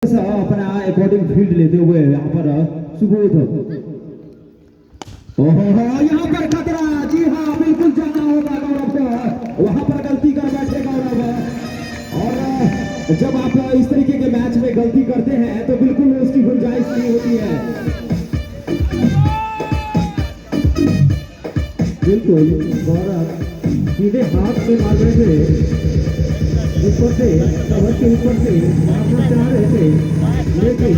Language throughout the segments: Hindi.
अपना अकॉर्डिंग फील्ड लेते हुए यहाँ पर सुबोध। ओहो यहाँ पर खतरा, जी हाँ बिल्कुल जाना होगा गौरव को, वहां पर गलती कर बैठे गौरव। और जब आप इस तरीके के मैच में गलती करते हैं तो बिल्कुल उसकी गुंजाइश नहीं होती है। बिल्कुल गौरव सीधे हाथ में मार रहे थे, ऊपर से कवर के ऊपर से मारना चाह रहे थे, लेकिन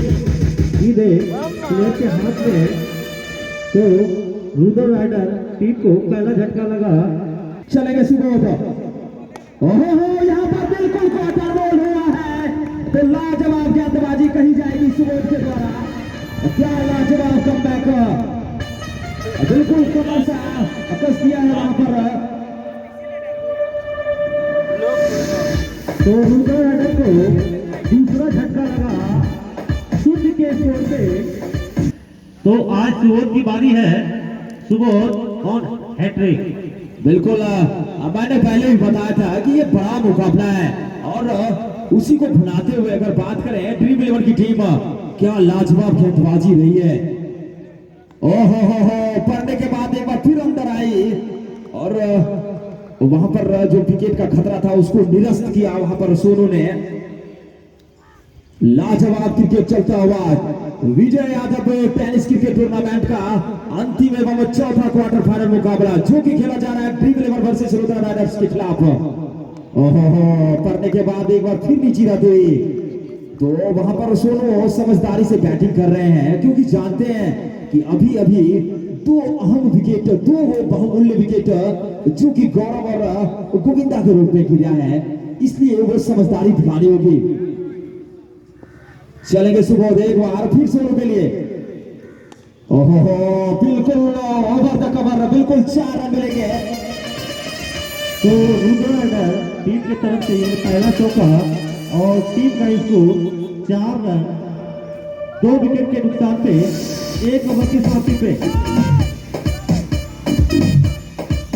सीधे प्लेयर के हाथ में तो रूदर राइडर टीम को पहला झटका लगा। चलेंगे सुबोध। ओहो यहाँ पर बिल्कुल क्वार्टर रोल हुआ है, तो लाजवाब गेंदबाजी कही जाएगी सुबोध के द्वारा। क्या लाजवाब कमबैक, बिल्कुल कमर से कस दिया है वहां पर। तो रूदर राइडर को दूसरा झटका लगा शुद्ध के स्कोर पे। तो आज सुबोध की बारी है, सुबोध ऑन हैट्रिक। बिल्कुल मैंने पहले भी बताया था कि ये बड़ा मुकाबला है और उसी को भुनाते हुए अगर बात करें ड्रीम 11 की टीम, क्या लाजवाब गेंदबाजी रही है। ओहो हो पढ़ने के बाद एक बार फिर अंदर आई और वहां पर जो विकेट का खतरा था उसको निरस्त किया वहां पर सोनू ने। लाजवाब क्रिकेट चलता हुआ Vijay Yadav tennis cricket tournament का अंतिम एवं चौथा क्वार्टर फाइनल मुकाबला जो कि खेला जा रहा है ड्रीम 11 वर्सेस रूदर राइडर्स के खिलाफ। ओहो पढ़ने के बाद एक बार फिर नीचे रहते हुए तो वहां पर सोनू समझदारी से बैटिंग कर रहे हैं, क्योंकि जानते हैं कि अभी अभी दो अहम विकेट, दो बहुमूल्य विकेट जो कि गौरव और गोविंदा के रूप में गिरा है, इसलिए वो समझदारी दिखानी होगी। चलेंगे सुबोध एक बार फिर सोनू के लिए। ओहो बिल्कुल ओवर द कवर, बिल्कुल 4 रन मिलेंगे। तो रूदर राइडर टीम की तरफ से ये पहला चौका और टीम का स्कोर 4 रन 2 विकेट के नुकसान पे 1 ओवर की समाप्ति पे।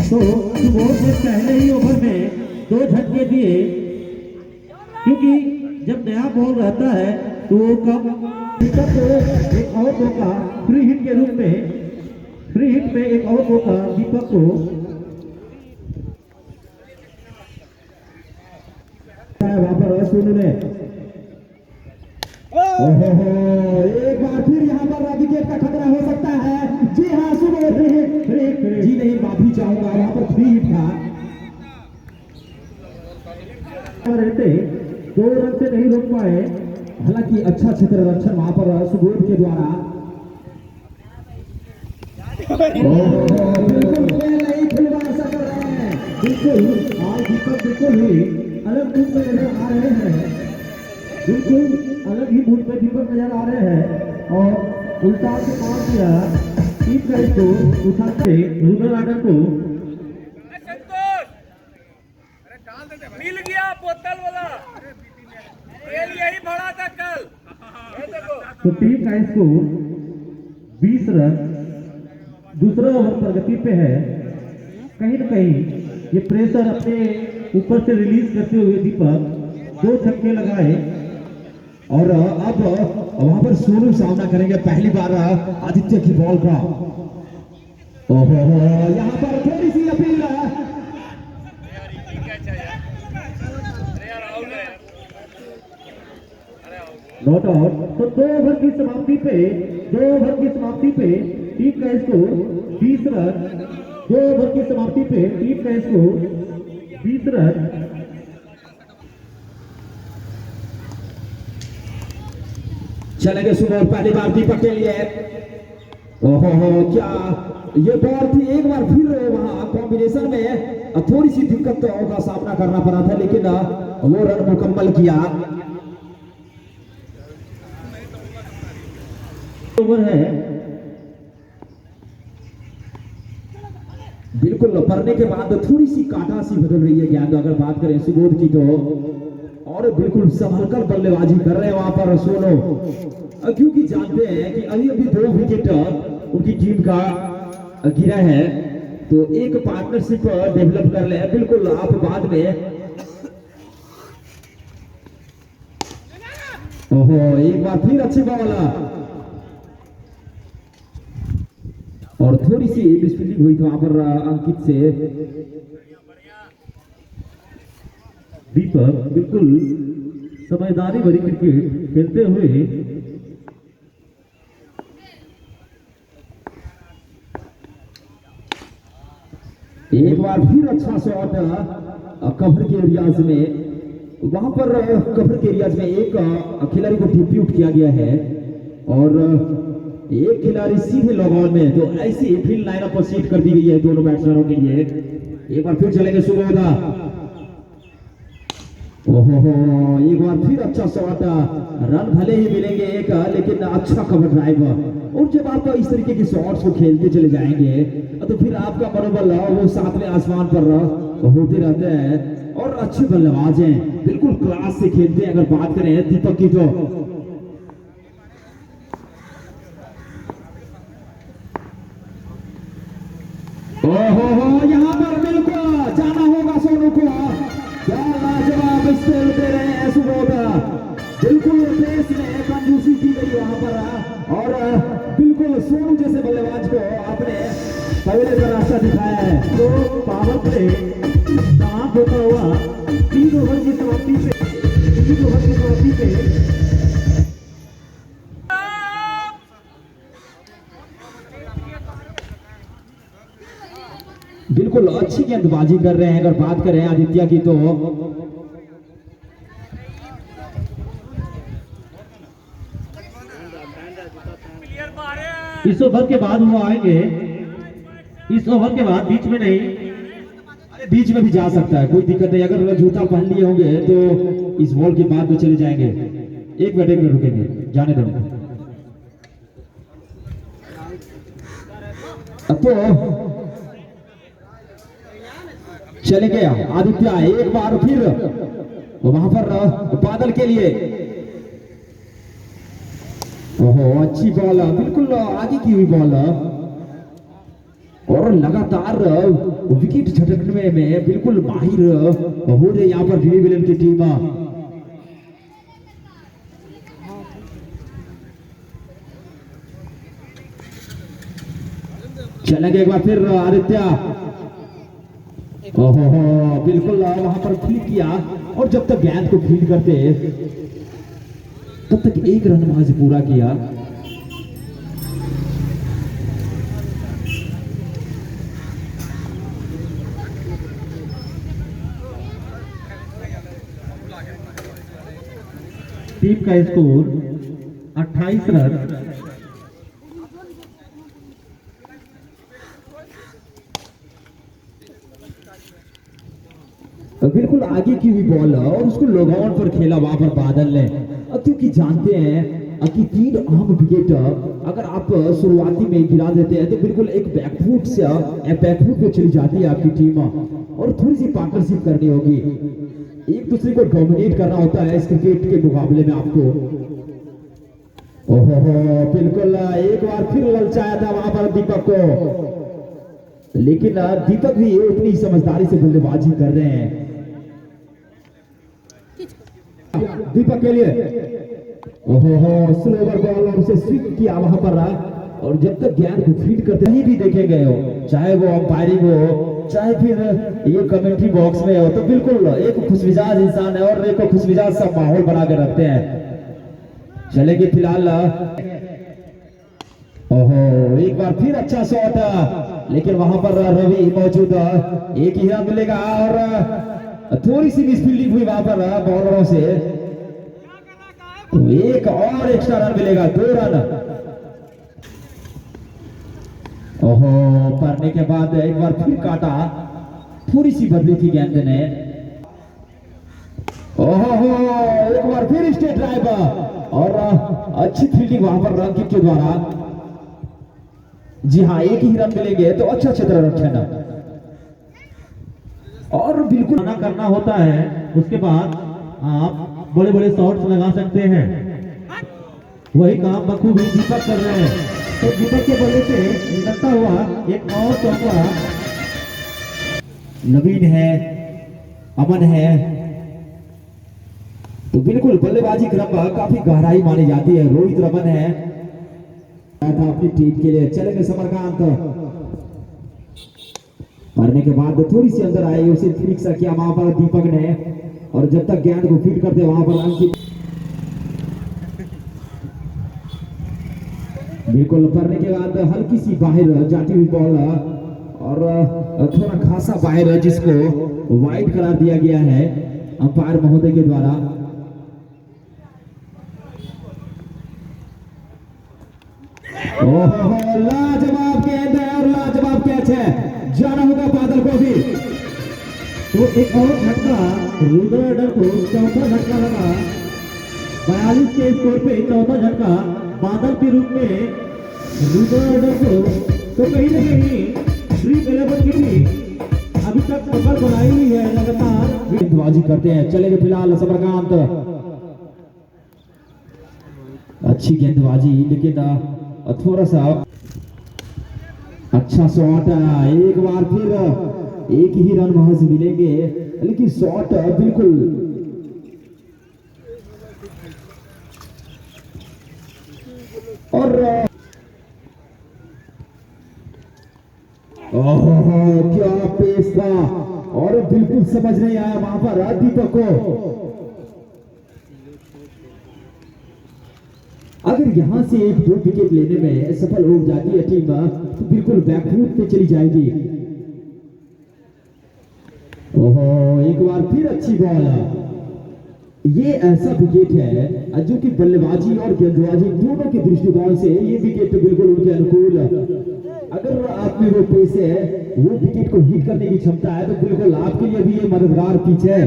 तो सुबोध ने पहले ही ओवर में 2 झटके दिए, क्योंकि जब नया बॉल रहता है तो कम दीपक को एक और मौका फ्री हिट के रूप में, फ्री हिट में एक और मौका दीपक को। वहां पर सोनू ने ओहो एक बार फिर यहाँ पर विकेट का खतरा हो सकता है। जी हाँ सुबोध जी नहीं माफी चाहूंगा, वहां पर फ्री हिट था। रहते 2 रन से नहीं रोक पाए, हालांकि अच्छा क्षेत्र रक्षण वहां पर सुबोध के द्वारा। बिल्कुल खेल नहीं खिलवाड़ सक रहे हैं, बिल्कुल आज दीपक बिल्कुल ही अलग रूप में नजर आ रहे हैं, बिल्कुल अलग ही मूड पे दीपक नजर आ रहे हैं। और उल्टा से मार दिया टीम का इसको उठाते रूदर राइडर को। मिल गया बोतल वाला, तेल यही भरा था कल। तो टीम का स्कोर 20 रन दूसरा ओवर प्रगति पे है। कहीं न कहीं ये प्रेशर अपने ऊपर से रिलीज करते हुए दीपक 2 छक्के लगाए और अब वहां पर सोनू सामना करेंगे पहली बार आदित्य की बॉल का। ओहो यहाँ पर थोड़ी सी अपील नॉट आउट। तो 2 ओवर की समाप्ति पे, 2 ओवर की समाप्ति पे टीम का स्कोर 20 रन। 2 ओवर की समाप्ति पे टीम का स्कोर 20 रन। चलेंगे सुबह पहली बार दीपक के लिए। ओहो क्या ये बॉल थी, एक बार फिर वहां कॉम्बिनेशन में थोड़ी सी दिक्कत का सामना करना पड़ा था, लेकिन वो रन मुकम्मल किया। ओवर है बिल्कुल पढ़ने के बाद थोड़ी सी काटा सी बदल रही है गेंद अगर बात करें सुबोध की तो, और बिल्कुल संभलकर बल्लेबाजी कर रहे हैं वहां पर सोनू, क्योंकि जानते हैं कि अभी अभी 2 विकेट उनकी टीम का गिरा है, तो एक पार्टनरशिप डेवलप कर ले। बिल्कुल आप बाद में ओहो, एक बार फिर अच्छी बॉल और थोड़ी सी मिसफील्डिंग हुई थी वहां पर अंकित से। दीपक बिल्कुल समझदारी भरी क्रिकेट खेलते हुए एक बार फिर अच्छा शॉट कवर के एरियाज में, वहां पर कवर के एरियाज में एक खिलाड़ी को डिप्यूट किया गया है और एक खिलाड़ी सीधे लॉग में, तो ऐसी फील्ड लाइनअप पर सीट कर दी गई है दोनों बैट्समैनों के लिए। एक बार फिर चलेंगे सुबोधा। ओहो, एक बार फिर अच्छा शॉट, रन भले ही मिलेंगे एक, लेकिन अच्छा कवर ड्राइव। और जब आप इस तरीके के शॉट्स को खेलते चले जाएंगे तो फिर आपका मनोबल वो सातवें आसमान पर होते रहते हैं और अच्छे बल्लेबाज हैं, बिल्कुल क्लास से खेलते हैं। अगर बात करें दीपक की तो ओहो, यहाँ पर बिल्कुल जाना होगा सोनू को। क्या लाजवाब स्पेल दे रहे हैं सुबोधा, बिल्कुल पेस में कंजूसी की गई वहां पर और बिल्कुल सोनू जैसे बल्लेबाज को आपने पहले का रास्ता दिखाया है। तो पावर प्ले समाप्त होता हुआ 3 ओवर की समाप्ति पे बिल्कुल अच्छी गेंदबाजी कर रहे हैं। अगर बात करें आदित्य की तो इस ओवर के बाद वो आएंगे, इस ओवर के बाद बीच में नहीं, बीच में भी जा सकता है, कोई दिक्कत नहीं। अगर जूता पहन लिए होंगे तो इस बॉल के बाद में चले जाएंगे। एक मिनट रुकेंगे, जाने दो। तो चले गया आदित्य एक बार फिर वहां पर बादल के लिए। ओहो, अच्छी बॉल, बिल्कुल आगे की हुई बॉल और लगातार विकेट झटकने में बिल्कुल माहिर हो रही यहाँ पर डी विलियम की टीम। चलेंगे एक बार फिर आदित्य। ओहो, बिल्कुल वहां पर फील्ड किया और जब तक गेंद को फील्ड करते तब तक एक रन महज पूरा किया। टीम का स्कोर 28 रन। बिल्कुल आगे की हुई बॉल और उसको लोगों पर खेला वहां पर बादल ने, क्योंकि जानते हैं कि 3 अहम विकेट अगर आप शुरुआती में गिरा देते हैं तो बिल्कुल एक बैकफुट से बैकफुट पे चली जाती है आपकी टीम और थोड़ी सी पार्टनरशिप करनी होगी, एक दूसरे को डोमिनेट करना होता है इस क्रिकेट के मुकाबले में आपको। ओहो, बिल्कुल एक बार फिर ललचाया था वहां पर दीपक को, लेकिन दीपक भी उतनी समझदारी से बल्लेबाजी कर रहे हैं। दीपक के लिए ओहो, स्लोवर बॉल और उसे स्विंग किया वहां पर और जब तक गेंद को फीड करते ही भी देखे गए हो, चाहे वो अंपायरिंग हो चाहे फिर ये कमेंट्री बॉक्स में हो, तो बिल्कुल एक खुशमिजाज इंसान है और एक खुशमिजाज सा माहौल बना के रखते हैं। चलेगी फिलहाल। ओहो, एक बार फिर अच्छा शॉट, लेकिन वहां पर रवि मौजूद, एक ही रन मिलेगा और थोड़ी सी मिसफील्डिंग हुई वहां पर बॉलरों से, तो एक और एक्स्ट्रा रन मिलेगा, 2 रन। ओहो, पढ़ने के बाद एक बार फिर काटा, थोड़ी सी बदली थी गेंद ने। ओहो, एक बार फिर स्टेट ड्राइव और अच्छी फील्डिंग वहां पर रंकित के द्वारा। जी हाँ, एक ही रन मिलेंगे तो अच्छा क्षेत्र रक्षण और बिल्कुल मना करना होता है, उसके बाद आप बड़े बड़े शॉट्स लगा सकते हैं। वही काम बखूबी दीपक कर रहे हैं। तो दीपक के बल्ले से निकलता हुआ एक और चौका नवीन है, अमन है, तो बिल्कुल बल्लेबाजी क्रम काफी गहराई मानी जाती है। रोहित रमन है था अपनी टीम के लिए। चलेंगे समरकांत, मारने के बाद थोड़ी सी अंदर आई, उसे फिक्स किया वहां पर दीपक ने, और जब तक गेंद को फीड करते वहां पर अंकित बिल्कुल करने के बाद हल्की सी बाहर जाती हुई बॉल और थोड़ा खासा बाहर, जिसको वाइड करार दिया गया है अंपायर महोदय के द्वारा। ओहो, लाजवाब गेंद है और लाजवाब कैच है, जाना होगा बादल को भी। तो एक और झटका रुद्र राइडर को, चौथा झटका लगा 42 के स्कोर पे, चौथा झटका बादल के रूप में रुद्र राइडर को। तो कहीं ना कहीं ड्रीम 11 की टीम अभी तक पकड़ बनाई हुई है, लगातार गेंदबाजी करते हैं। चलेंगे फिलहाल समरकांत, अच्छी गेंदबाजी, लेकिन थोड़ा सा अच्छा शॉट, एक बार फिर एक ही रन महज मिलेंगे, लेकिन शॉट बिल्कुल और ओहो क्या पेस था, और बिल्कुल समझ नहीं आया वहां पर दीपक को। अगर यहां से एक 2 विकेट लेने में सफल हो जाती है टीम, तो बिल्कुल बैकफुट पे चली जाएगी। ओहो, एक बार फिर अच्छी बॉल। ये ऐसा विकेट है जो कि बल्लेबाजी और गेंदबाजी दोनों के दृष्टिकोण से ये विकेट बिल्कुल उनके अनुकूल। अगर आप में वो पेस है, वो विकेट को हिट करने की क्षमता है, तो बिल्कुल आपके लिए भी ये मददगार पिच है।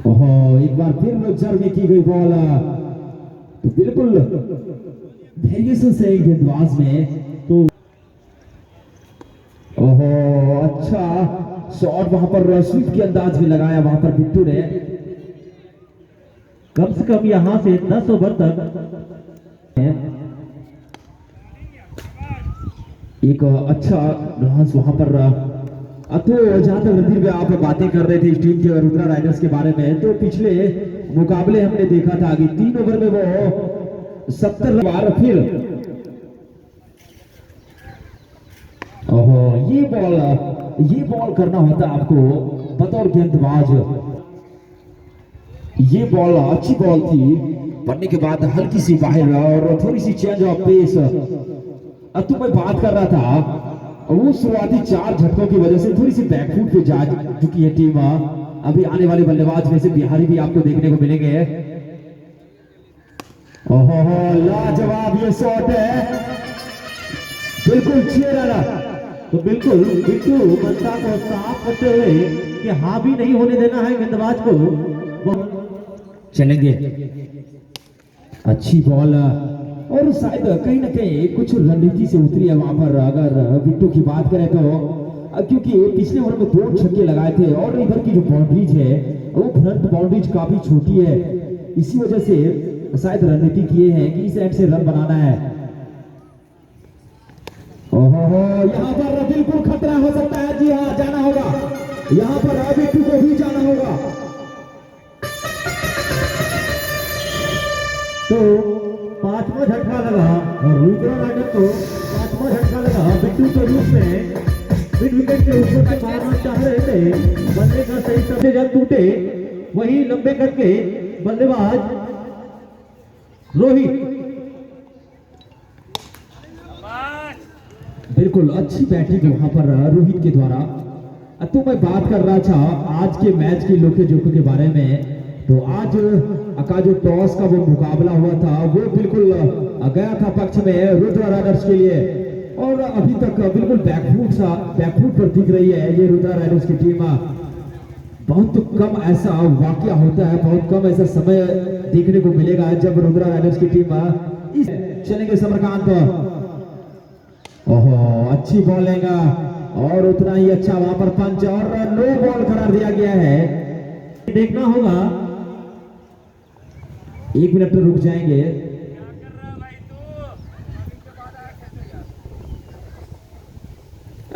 ओहो, एक बार फिर जर में की गई बॉल, तो बिल्कुल वेरिएशन से गेंदबाज में, तो ओहो अच्छा शॉट वहां पर स्वीप के अंदाज में लगाया वहां पर बिट्टू ने। कम से कम यहां से 10 ओवर तक एक अच्छा रन वहां पर। तो जहां तक रणधीर भाई आप बातें कर रहे थे इस टीम के रुद्रा राइडर्स के बारे में, तो पिछले मुकाबले हमने देखा था कि 3 ओवर में वो 70 बार फिर। ओहो, ये बॉल करना होता आपको बतौर गेंदबाज। ये बॉल अच्छी बॉल थी, पड़ने के बाद हल्की सी बाहर और थोड़ी सी चेंज ऑफ पेस। अब तो मैं बात कर रहा था, वो शुरुआती 4 झटकों की वजह से थोड़ी सी बैकफुट पे जा चुकी है टीम। अभी आने वाले बल्लेबाज में से बिहारी भी आपको देखने को मिलेंगे। ओहो, लाजवाब ये शॉट है, बिल्कुल 6 रन। तो बिल्कुल बिट्टू मनता को साफ करते हुए कि हाँ भी नहीं होने देना है गेंदबाज को। चलेंगे, अच्छी बॉल, और शायद कहीं ना कहीं कुछ रणनीति से उतरी है वहां पर। अगर बिट्टू की बात करें तो, क्योंकि पिछले ओवर में 2 छक्के लगाए थे, और इधर की जो बाउंड्रीज है वो फ्रंट बाउंड्रीज काफी छोटी है, इसी वजह से शायद रणनीति किए हैं कि इस एंड से रन बनाना है। ओहो, यहाँ पर बिल्कुल खतरा हो सकता है। जी हाँ, जाना होगा यहाँ पर, बिट्टू को भी जाना होगा। तो 5वां झटका लगा और रुद्रा राइडर को 5वां झटका लगा बिट्टू के रूप में। मिड विकेट के ऊपर से मारना चाह रहे थे, बल्ले का सही समय जब टूटे, वही लंबे कद के बल्लेबाज रोहित। बिल्कुल अच्छी बैटिंग वहां पर रोहित के द्वारा। तो मैं बात कर रहा था आज के मैच की लोके जोखों के बारे में। तो आज का जो टॉस का वो मुकाबला हुआ था, वो बिल्कुल गया था पक्ष में रुद्रा राइडर्स के लिए, और अभी तक बिल्कुल बैकफुट पर दिख रही है ये रुद्रा राइडर्स की टीम। बहुत कम ऐसा वाकया होता है, बहुत कम ऐसा समय देखने को मिलेगा जब रुद्रा राइडर्स की टीम इस चलेंगे समरकांत। ओहो, अच्छी बॉलिंग, और उतना ही अच्छा वहां पर पंच, और नो बॉल करार दिया गया है। देखना होगा, 1 मिनट तो रुक जाएंगे।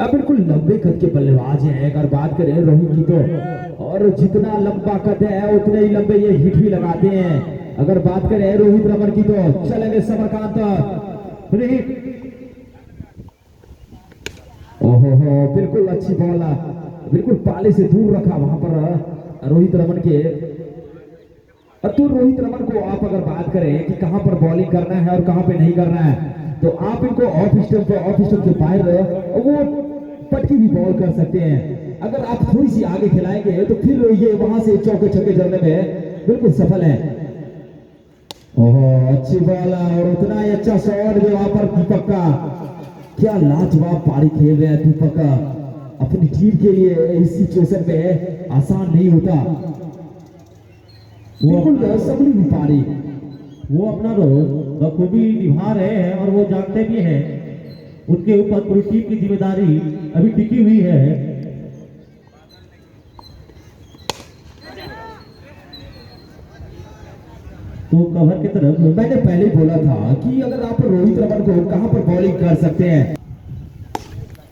अब बिल्कुल लंबे कद के बल्लेबाज हैं। अगर बात करें रोहित की तो, और जितना लंबा कद है उतने ही लंबे ये हिट भी लगाते हैं। अगर बात करें रोहित रमन की तो चलेंगे समरकांत फ्री। ओहो हो, बिल्कुल अच्छी बॉल, बिल्कुल पाले से दूर रखा वहां पर रोहित रमन के। तो रोहित रमन को आप अगर बात करें कि कहां पर बॉलिंग करना है और कहां पे नहीं करना है, तो आप इनको ऑफ स्टंप के बाहर वो पटकी भी बॉल कर सकते हैं। अगर आप थोड़ी सी आगे खिलाएंगे तो फिर ये वहां से चौके छक्के जड़ने में बिल्कुल सफल है। ओहो, अच्छी बॉल और उतना ही अच्छा शॉट जो वहां पर दीपक का। क्या लाजवाब पारी खेल रहे हैं दीपक का। अपनी टीम के लिए इस सिचुएशन में आसान नहीं होता। बिल्कुल सबली भी पारी, वो अपना रोल बखूबी निभा रहे हैं और वो जानते भी हैं उनके ऊपर पूरी टीम की जिम्मेदारी अभी टिकी हुई है। तो कवर की तरफ मैंने पहले बोला था कि अगर आप रोहित रमन को कहां पर बॉलिंग कर सकते हैं।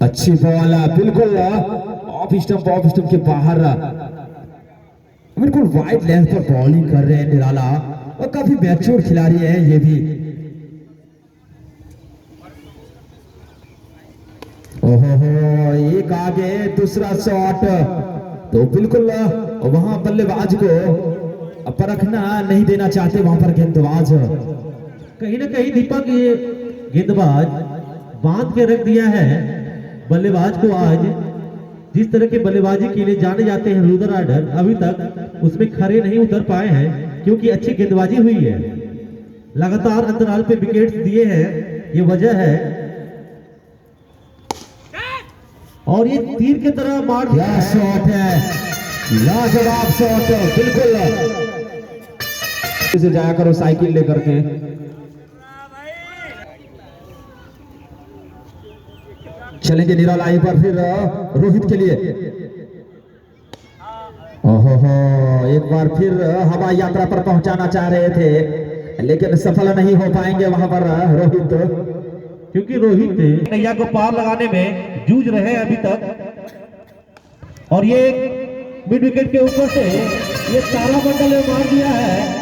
अच्छी बॉल, बिल्कुल ऑफ स्टंप के बाहर, बिल्कुल वाइड लेंथ पर बॉलिंग कर रहे हैं निराला, और काफी मैच्योर खिलाड़ी है ये भी। ओहो हो, एक आगे दूसरा शॉट, तो बिल्कुल वहां बल्लेबाज को परखना नहीं देना चाहते वहां पर गेंदबाज। कहीं ना कहीं दीपक ये गेंदबाज बांध के रख दिया है बल्लेबाज को। आज जिस तरह के बल्लेबाजी के लिए जाने जाते हैं रुद्र राडर, अभी तक उसमें खरे नहीं उतर पाए हैं क्योंकि अच्छी गेंदबाजी हुई है। लगातार अंतराल पे विकेट्स दिए हैं, ये वजह है। और ये तीर की तरह मार क्या शॉट है, लाजवाब शॉट, बिल्कुल इसे जाया करो साइकिल लेकर के। चलेंगे निराला एक बार फिर रोहित के लिए। ओहो हो, एक बार फिर हवाई यात्रा पर पहुंचाना चाह रहे थे लेकिन सफल नहीं हो पाएंगे वहां पर रोहित, क्योंकि रोहित नैया को पार लगाने में जूझ रहे हैं अभी तक। और ये मिड विकेट के ऊपर से ये तारामंडल ने मार दिया है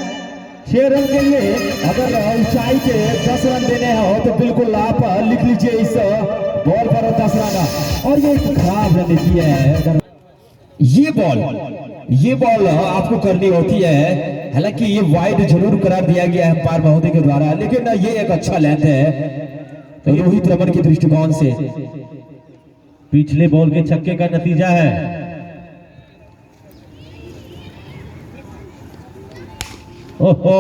6 रन के लिए। अगर ऊंचाई के 10 रन देने हो तो बिल्कुल आप लिख लीजिए इस बॉल पर 10 रन। और ये खराब रणनीति है। ये बॉल आपको करनी होती है। हालांकि ये वाइड जरूर करार दिया गया है अंपायर महोदय के द्वारा, लेकिन ये एक अच्छा लेंथ है रोहित रमन के दृष्टिकोण से। पिछले बॉल के छक्के का नतीजा है। ओहो,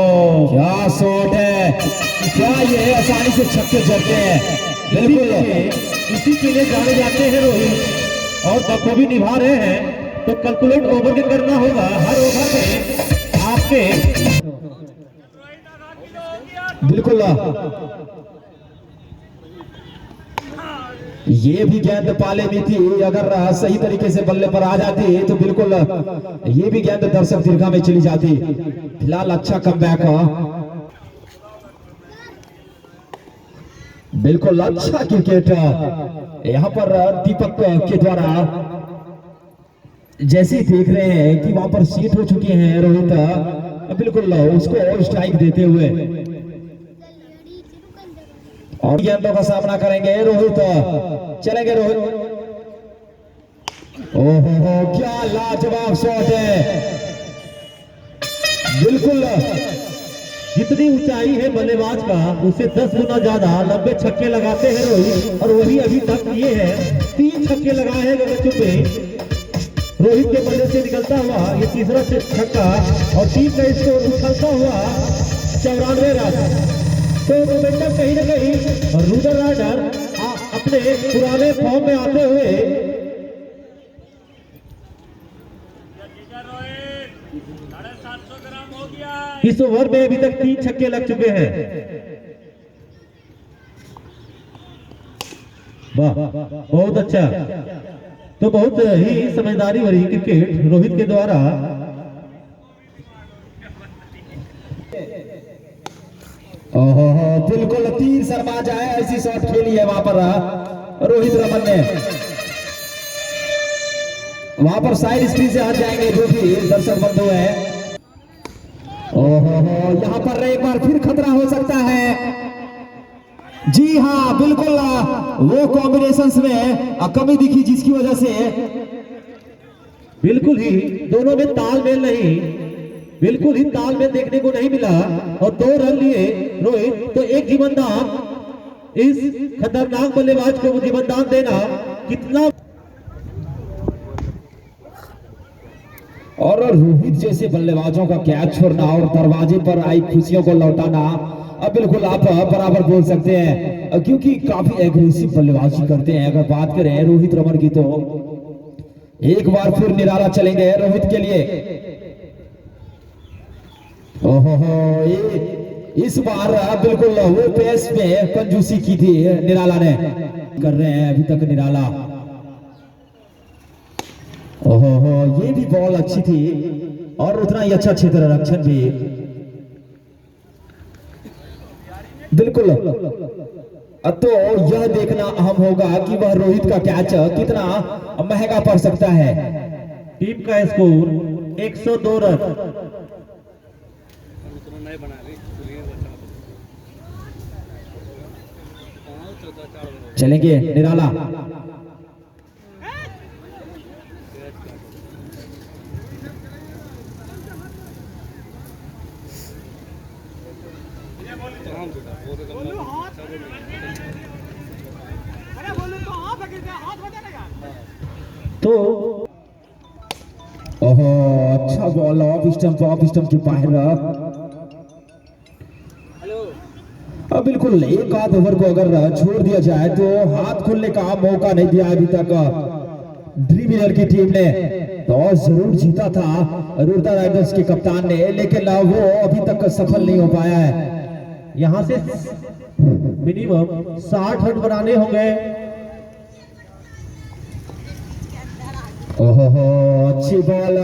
क्या शॉट है, क्या ये आसानी से छक्के जड़ते हैं। बिल्कुल इसी के लिए जाने जाते हैं रोहित, और बखूबी निभा रहे हैं। तो कैलकुलेट ओवर के करना होगा हर ओवर में आपके। बिल्कुल ये भी गेंद पाले में थी, अगर सही तरीके से बल्ले पर आ जाती तो बिल्कुल ये भी गेंद दर्शक दीर्घा में चली जाती। फिलहाल अच्छा कमबैक, बिल्कुल अच्छा क्रिकेट यहाँ पर दीपक के द्वारा। जैसे देख रहे हैं कि वहां पर सीट हो चुके हैं रोहित, बिल्कुल उसको और स्ट्राइक देते हुए और गेंदों का सामना करेंगे रोहित। चलेंगे रोहित। ओहो हो, क्या लाजवाब शॉट है। बिल्कुल जितनी ऊंचाई है बल्लेबाज का उससे 10 गुना ज्यादा लंबे छक्के लगाते हैं रोहित, और वही अभी तक ये है 3 छक्के लगाए हैं गगनचुंबी में। रोहित के बल्ले से निकलता हुआ ये तीसरा छक्का, और टीम का स्कोर उछलता हुआ 94 रन। तो मोमेंटम कहीं ना कहीं रुद्र राडर अपने पुराने फॉर्म में आते हुए इस ओवर में अभी तक 3 छक्के लग चुके हैं। वाह, बहुत अच्छा। तो बहुत ही समझदारी भरी क्रिकेट रोहित के द्वारा। बिल्कुल तीर शर्मा जाए ऐसी शॉट खेली है वहां पर रोहित रमन ने। वहां पर साइड स्क्रीन से हट जाएंगे जो भी दर्शक बंधु है। ओहो यहाँ पर एक बार फिर खतरा हो सकता है। जी हाँ बिल्कुल, वो कॉम्बिनेशंस में कमी दिखी जिसकी वजह से बिल्कुल ही दोनों में तालमेल नहीं, बिल्कुल ही तालमेल देखने को नहीं मिला और 2 रन लिए रोहित। तो एक जीवनदान इस खतरनाक बल्लेबाज को जीवनदान देना कितना। और रोहित जैसे बल्लेबाजों का कैच छोड़ना और दरवाजे पर आई खुशियों को लौटाना, अब बिल्कुल आप बराबर बोल सकते हैं क्योंकि काफी एग्रेसिव बल्लेबाजी करते हैं। अगर बात करें रोहित रमन की तो एक बार फिर निराला चलेंगे रोहित के लिए। ओहो इस बार बिल्कुल वो पेस में कंजूसी की थी निराला ने, कर रहे हैं अभी तक निराला। ओहो ये भी बॉल अच्छी थी और उतना ही अच्छा क्षेत्र रक्षण भी बिल्कुल। तो यह देखना अहम होगा कि वह रोहित का कैच कितना महंगा पड़ सकता है। टीम का स्कोर 102 रन। चलेंगे निराला। तो ओहो अच्छा बॉल ऑफ स्टंप के बाहर। अब बिल्कुल एक आध ओवर को अगर छोड़ दिया जाए तो हाथ खोलने का मौका नहीं दिया अभी तक ड्रीम इलेवन की टीम ने। तो जरूर जीता था रुद्रा राइडर्स के कप्तान ने, लेकिन वो अभी तक सफल नहीं हो पाया है। यहां से मिनिमम 60 रन बनाने होंगे। ओहो अच्छी बॉल,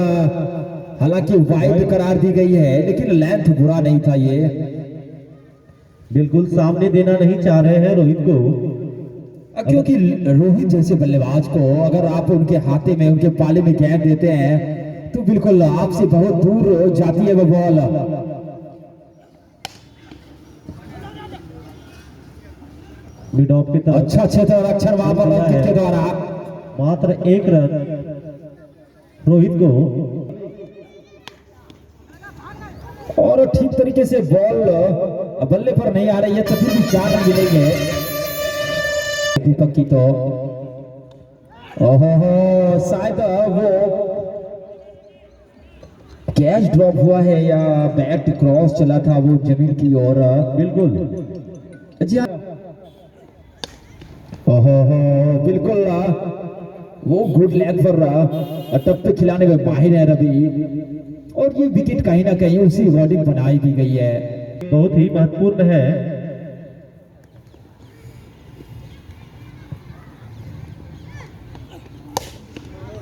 हालांकि वाइड करार दी गई है लेकिन लेंथ बुरा नहीं था। ये बिल्कुल सामने देना नहीं चाह रहे हैं रोहित को, क्योंकि रोहित जैसे बल्लेबाज को अगर आप उनके हाथे में उनके पाले में गेंद देते हैं तो बिल्कुल आपसे बहुत दूर जाती है वो बॉल। मिड ऑफ की तरफ अच्छा क्षेत्र रक्षण वहां पर रंकित के द्वारा। मात्र 1 रन रोहित को। और ठीक तरीके से बॉल बल्ले पर नहीं आ रही है तो फिर भी 4 रन मिलेंगे दीपक की। तो ओहो शायद वो कैच ड्रॉप हुआ है या बैट क्रॉस चला था वो जमीन की ओर। बिल्कुल जी हाँ। ओहो बिल्कुल वो गुड लेग पर टप पे खिलाने में माहिर है रवि, और ये विकेट कहीं ना कहीं उसी अकॉर्डिंग बनाई दी गई है। बहुत ही महत्वपूर्ण है।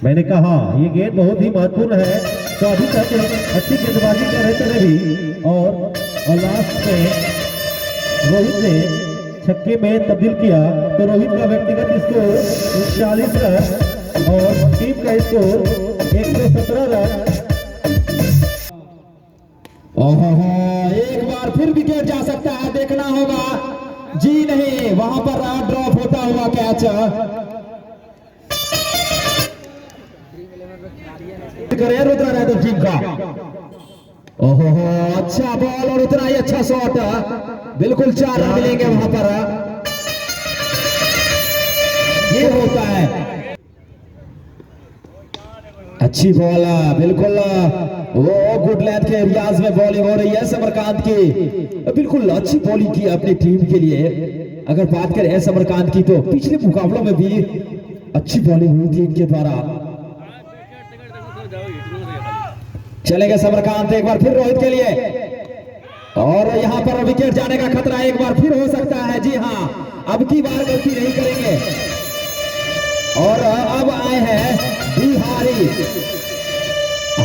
मैंने कहा ये गेंद बहुत ही महत्वपूर्ण है। तो अभी तक अच्छी गेंदबाजी कर रहे थे भी और लास्ट में रोहित ने छक्के में तब्दील किया। तो रोहित का व्यक्तिगत स्कोर 40 रन और टीम का स्कोर 117 रन। एक बार फिर विकेट जा सकता है, देखना होगा। जी नहीं, वहां पर ड्रॉप होता हुआ कैच करे रुद्रा राइडर्स टीम का। ओहो अच्छा बॉल और उतना ही अच्छा शॉट। बिल्कुल 4 रन मिलेंगे वहां पर। ये होता है अच्छी बॉल, बिल्कुल वो गुड लेंथ के एरियाज में बॉलिंग हो रही है समरकांत की। बिल्कुल अच्छी बॉलिंग की अपनी टीम के लिए। अगर बात करें समरकांत की तो पिछले मुकाबलों में भी अच्छी बॉलिंग हुई थी इनके द्वारा। चलेंगे समरकांत एक बार फिर रोहित के लिए, और यहां पर विकेट जाने का खतरा एक बार फिर हो सकता है। जी हां, अब की बार गलती नहीं करेंगे। और अब आए हैं बिहारी,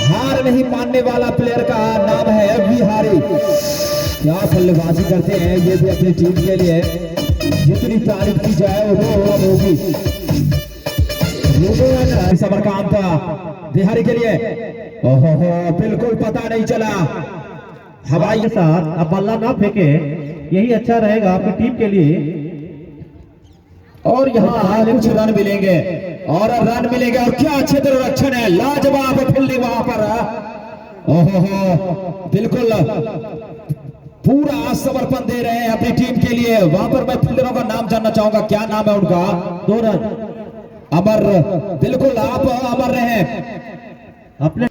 हार नहीं मानने वाला प्लेयर का नाम है बिहारी। क्या बल्लेबाजी करते हैं ये भी अपनी टीम के लिए, जितनी तारीफ की जाए वो अब होगी। समरकांत बिहारी के लिए ओहो हो बिल्कुल पता नहीं चला। हवाई के साथ अब बल्ला ना फेंके, यही अच्छा रहेगा आपकी टीम के लिए। और यहाँ कुछ रन मिलेंगे और क्या अच्छे तरह रक्षण है, लाजवाब फील्डिंग वहां पर। ओहो हो बिल्कुल पूरा समर्पण दे रहे हैं अपनी टीम के लिए। वहां पर मैं फील्डरों का नाम जानना चाहूंगा, क्या नाम है उनका? 2 रन अमर, बिल्कुल आप अमर रहे अपने।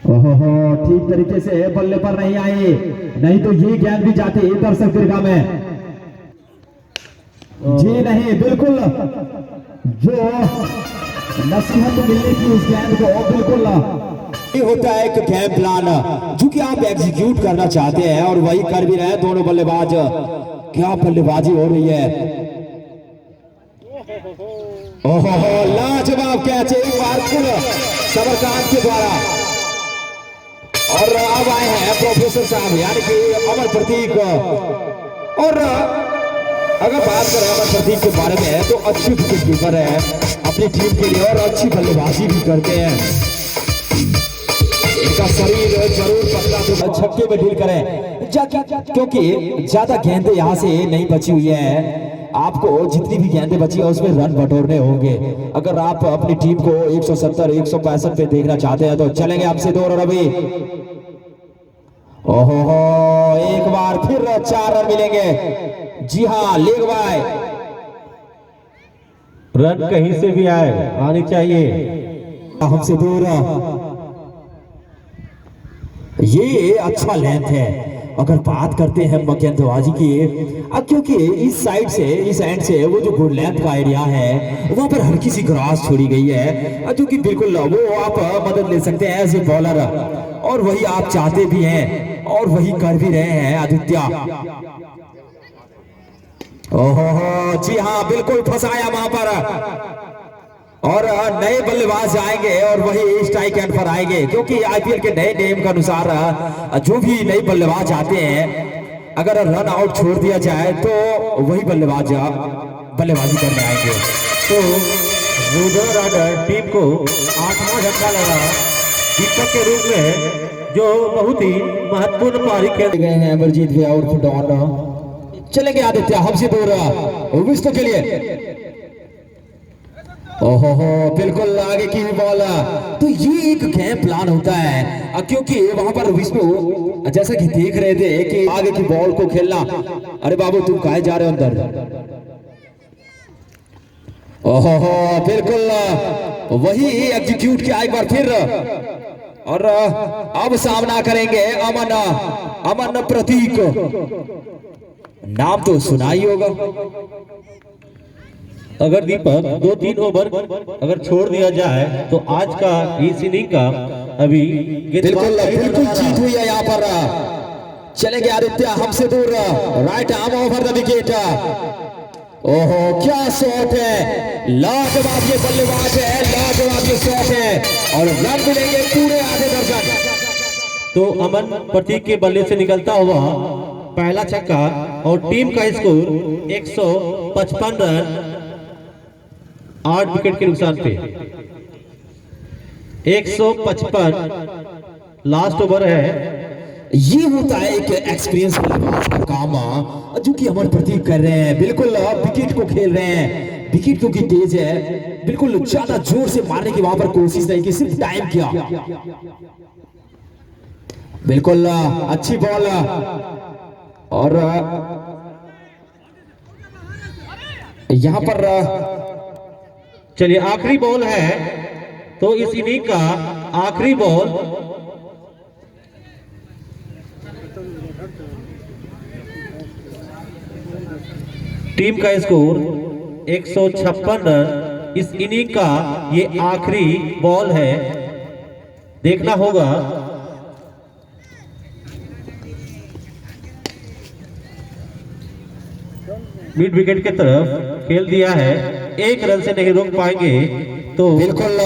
ओहो हो ठीक तरीके से बल्ले पर नहीं आई, नहीं तो ये गेंद भी जाती दर्शक दीर्घा में। जी नहीं, बिल्कुल जो नसीहत मिलने की उस गेंद को बिल्कुल ये होता है एक गेम प्लान जो कि आप एग्जीक्यूट करना चाहते हैं और वही कर भी रहे हैं दोनों बल्लेबाज। क्या बल्लेबाजी हो रही है, ओहो हो लाजवाब कैच एक बार फिर समरकांत के द्वारा। और अब आए हैं प्रोफेसर साहब यानी कि अमर प्रतीक। और अगर बात करें अमर प्रतीक के बारे में तो अच्छी विकेट कीपर है अपनी टीम के लिए और अच्छी बल्लेबाजी भी करते हैं। इनका शरीर जरूर पतला तो छक्के में डील करें क्योंकि ज्यादा गेंदें यहाँ से नहीं बची हुई है। आपको जितनी भी गेंदें बची है उसमें रन बटोरने होंगे अगर आप अपनी टीम को 170 165 पे देखना चाहते हैं तो चलेंगे आपसे 2 रन अभी। ओहो हो एक बार फिर 4 रन मिलेंगे। जी हाँ लेग बाय, रन कहीं से भी आनी चाहिए, हमसे दूर। ये अच्छा लेंथ है। अगर बात करते हैं गेंदबाजी की, क्योंकि इस साइड से इस एंड से वो जो गुड लेंथ का एरिया है वहां पर हल्की सी ग्रास छोड़ी गई है जो कि बिल्कुल वो आप मदद ले सकते हैं एज ए बॉलर, और वही आप चाहते भी हैं और वही कर भी रहे हैं आदित्य। ओहो हो जी हाँ बिल्कुल फंसाया वहां पर। और नए बल्लेबाज आएंगे और वही स्ट्राइक एंड पर आएंगे क्योंकि आईपीएल के नए नियम के अनुसार जो भी नए बल्लेबाज आते हैं अगर रन आउट छोड़ दिया जाए तो वही बल्लेबाज बल्लेबाजी करने आएंगे। तो रुद्र राडर टीम को 8वां झटका लगा दीपक के रूप में, जो बहुत ही महत्वपूर्ण पारी खेल गए हैं। अमरजीत भैया और डॉन चलेंगे आदित्य हमसे दूर विश्व के लिए। ओहो हो बिल्कुल आगे की बॉल। तो ये एक गेम प्लान होता है क्योंकि वहां पर विष्णु जैसा कि देख रहे थे कि आगे की बॉल को खेलना। अरे बाबू तुम कहाँ जा रहे हो अंदर? ओहो हो बिल्कुल वही एग्जीक्यूट किया एक बार फिर। और अब सामना करेंगे अमन प्रतीक, नाम तो सुना ही होगा। अगर दीपक 2-3 ओवर अगर छोड़ दिया जाए तो आज का इस इनिंग का अभी बिल्कुल जीत हुई है यहाँ पर। चलेंगे आदित्य हमसे दूर, right arm over the wicket. ओहो क्या शॉट है, लाजवाब ये बल्लेबाज है, लाजवाब ये शॉट है और रन मिलेंगे पूरे आधे दर्जन। तो अमन प्रतीक के बल्ले से निकलता हुआ पहला छक्का और टीम का स्कोर 155 रन 8 विकेट के नुकसान पे। 155 लास्ट ओवर है। ये होता है एक एक्सपीरियंस बल्लेबाज का काम जो कि अमर प्रतीक कर रहे हैं। बिल्कुल विकेट को खेल रहे हैं, विकेट क्योंकि तेज है, बिल्कुल ज्यादा जोर से मारने की वहां पर कोशिश नहीं की, सिर्फ टाइम किया। बिल्कुल अच्छी बॉल। और यहां पर चलिए आखिरी बॉल है तो इस इनिंग का आखिरी बॉल। टीम का स्कोर 156 रन। इस इनिंग का ये आखिरी बॉल है, देखना होगा। मिड विकेट की तरफ खेल दिया है, 1 रन से नहीं रोक पाएंगे तो बिल्कुल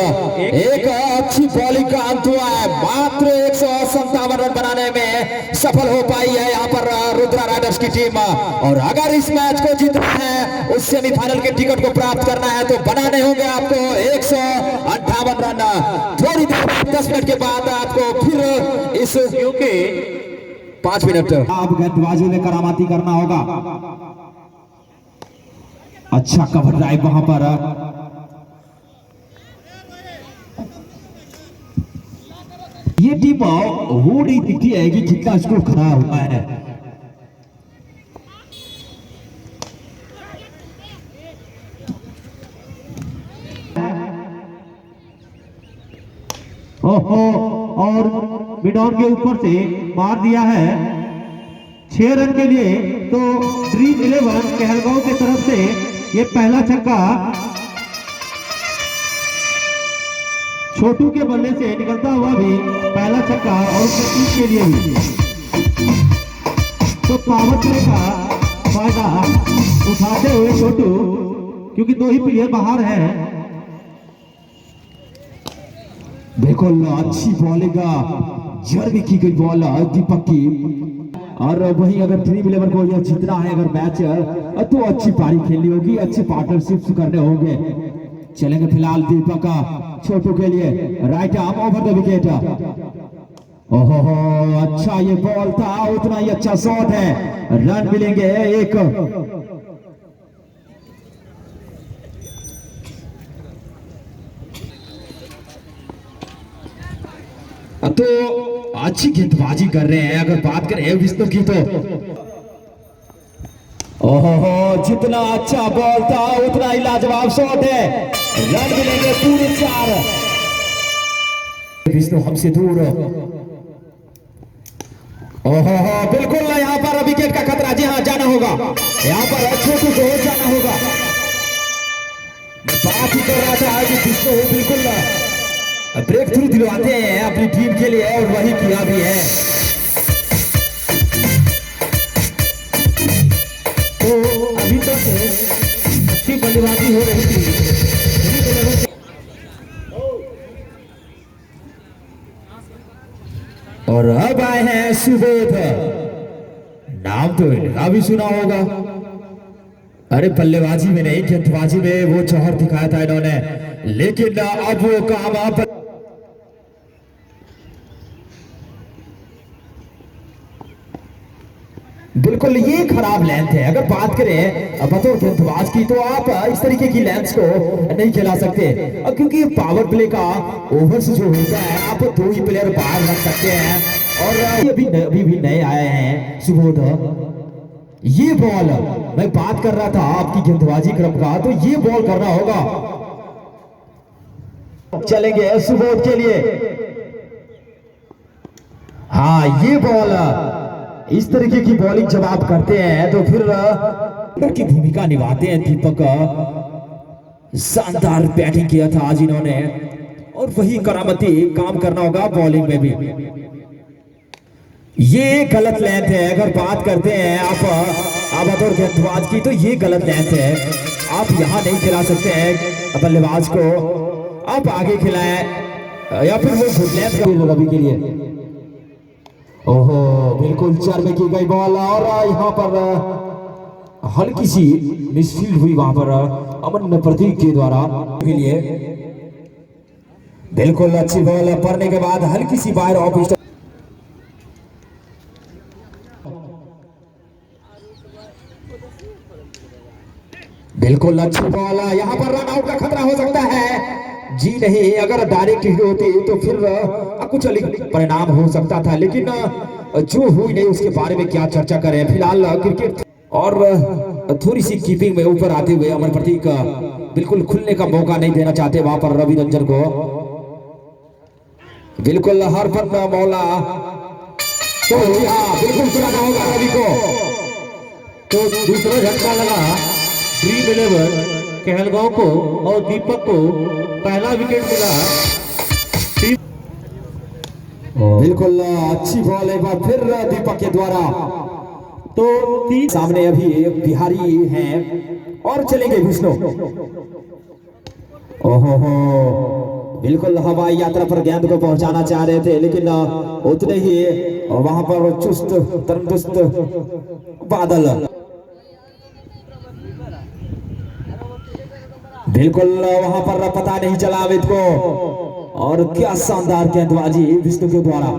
एक अच्छी बॉलिंग का अंत हुआ है। मात्र 157 रन बनाने में सफल हो पाई है यहाँ पर रुद्रा राइडर्स की टीम। और अगर इस मैच को जीतना है, उस सेमीफाइनल के टिकट को प्राप्त करना है, तो बनाने होंगे आपको 158 रन। थोड़ी देर 10 मिनट के बाद आपको फिर इस क्योंकि 5 मिनट अब गेंदबाजी में करामाती करना होगा। अच्छा कवर ड्राइव वहां पर, ये टीम वो नहीं दिखती है कि कितना स्कोर खड़ा हुआ है। ओहो, और मिड ऑन के ऊपर से मार दिया है 6 रन के लिए। तो ड्रीम 11 कहलगांव की तरफ से ये पहला छक्का छोटू के बल्ले से निकलता हुआ भी पहला छक्का, और टीम के लिए भी तो पावर प्ले का फायदा उठाते हुए छोटू, क्योंकि 2 ही प्लेयर बाहर हैं। बिल्कुल अच्छी बॉलिंग जर्व की गई बॉल दीपक की। और वहीं अगर ड्रीम 11 को यह जीतना है अगर मैच, तो अच्छी पारी खेलनी होगी, अच्छे पार्टनरशिप करने होंगे। चलेंगे फिलहाल दीपक का छोटू के लिए right arm over the wicket. ओहो अच्छा ये बॉल था, उतना ही अच्छा शॉट है, रन मिलेंगे 1। तो अच्छी गेंदबाजी कर रहे हैं। अगर बात करें विष्णु की तो ओहो जितना अच्छा बॉल था उतना ही लाजवाब शॉट है, रन मिलेंगे पूरे 4। विष्णु हमसे दूर। ओहो बिल्कुल यहाँ पर विकेट का खतरा। जी हाँ जाना होगा यहाँ पर, छोटू को जाना होगा। बात ही कर रहा था कि विष्णु बिल्कुल ब्रेक थ्रू दिलवाते हैं अपनी टीम के लिए, और वही किया भी है। तो अभी तक अच्छी बल्लेबाजी हो रही थी। और अब आए हैं सुबोध, नाम तो इनका भी सुना होगा। अरे बल्लेबाजी में नहीं, गेंदबाजी में वो जौहर दिखाया था इन्होंने, लेकिन अब वो काम आप बिल्कुल ये खराब लेंथ है। अगर बात करें बतौर गेंदबाज की, तो आप इस तरीके की लेंथ को नहीं खिला सकते, क्योंकि पावर प्ले का ओवर्स जो होता है आप 2 ही प्लेयर बाहर रख सकते हैं। और अभी भी नए आए हैं सुबोध। ये बॉल मैं बात कर रहा था आपकी गेंदबाजी क्रम का, तो ये बॉल करना होगा। चलेंगे सुबोध के लिए। हाँ ये बॉल, इस तरीके की बॉलिंग जब आप करते हैं तो फिर की भूमिका निभाते हैं दीपक। शानदार बैटिंग किया था आज इन्होंने, और वही करामती काम करना होगा बॉलिंग में भी। ये गलत लेंथ है। अगर बात करते हैं आप बतौर गेंदबाज की, तो ये गलत लेंथ है। आप यहां नहीं खिला सकते हैं बल्लेबाज को, आप आगे खिलाएं या फिर वो गुड लेंथ रवि के लिए। ओहो बिल्कुल चर में की गई बॉल, और यहाँ पर हल्की सी मिसफील्ड हुई वहां पर अमन प्रतीक के द्वारा के लिए। बिल्कुल अच्छी बॉल पड़ने के बाद हल्की सी बाहर ऑफ। बिल्कुल अच्छी बॉल, यहाँ पर रन आउट का खतरा हो सकता है। जी नहीं, अगर डायरेक्ट हिट होती तो फिर कुछ अलग परिणाम हो सकता था, लेकिन जो हुई नहीं उसके बारे में क्या चर्चा करें। फिलहाल क्रिकेट और थोड़ी सी कीपिंग में ऊपर आते हुए अमर प्रतीक बिल्कुल खुलने का मौका नहीं देना चाहते वहां पर रवि रंजन को। बिल्कुल हरफत मौला, तो हाँ बिल्कुल चलाना होगा रवि को। तो दूसरा झटका लगा ड्रीम 11 कहलगांव को, और दीपक को पहला विकेट मिला। बिल्कुल अच्छी बॉल एक बार फिर दीपक के द्वारा। तो 3 सामने अभी एक बिहारी हैं और चलेंगे विष्णु। ओहो हो, बिल्कुल हवाई यात्रा पर गेंद को पहुंचाना चाह रहे थे, लेकिन उतने ही वहां पर चुस्त तंदुरुस्त बादल बिल्कुल वहां पर पता नहीं चला अमित को। और क्या शानदार गेंदबाजी विष्णु के द्वारा।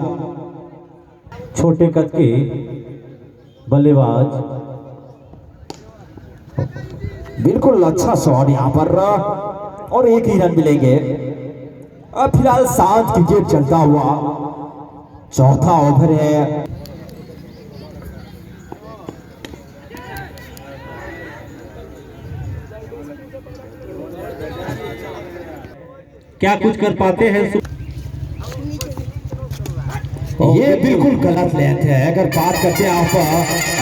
छोटे कद के बल्लेबाज बिल्कुल अच्छा शॉट यहाँ पर और एक ही रन मिलेंगे। अब फिलहाल शांत क्रिकेट चलता हुआ चौथा ओवर है। क्या कुछ कर पाते हैं? ये बिल्कुल गलत लेंथ है। अगर बात करते हैं आप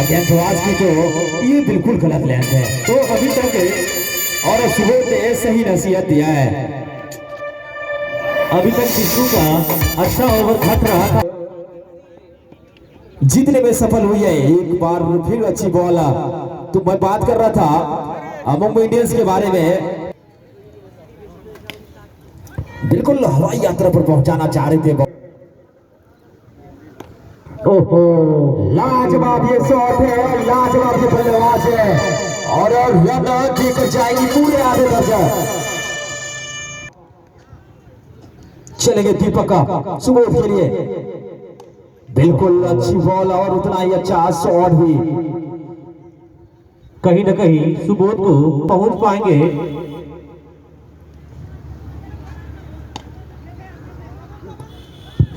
गेंदबाज की तो ये बिल्कुल गलत लेंथ है। तो अभी तक और सुबोध ने सही नसीहत दिया है। अभी तक विष्णु का अच्छा ओवर घट रहा था, जीतने में सफल हुई है। एक बार फिर अच्छी बॉल। तो मैं बात कर रहा था मुंबई इंडियंस के बारे में। बिल्कुल हवाई यात्रा पर पहुंचाना चाह रहे थे। ओहो, लाजवाब ये शॉट है, लाजवाब ये बल्लेबाज है और रन देकर जाएगी पूरे आधे दर्जन। चलेंगे दीपक का सुबोध के लिए। बिल्कुल अच्छी बॉल और उतना ही अच्छा शॉट भी। कहीं न कहीं सुबोध को पहुंच पाएंगे।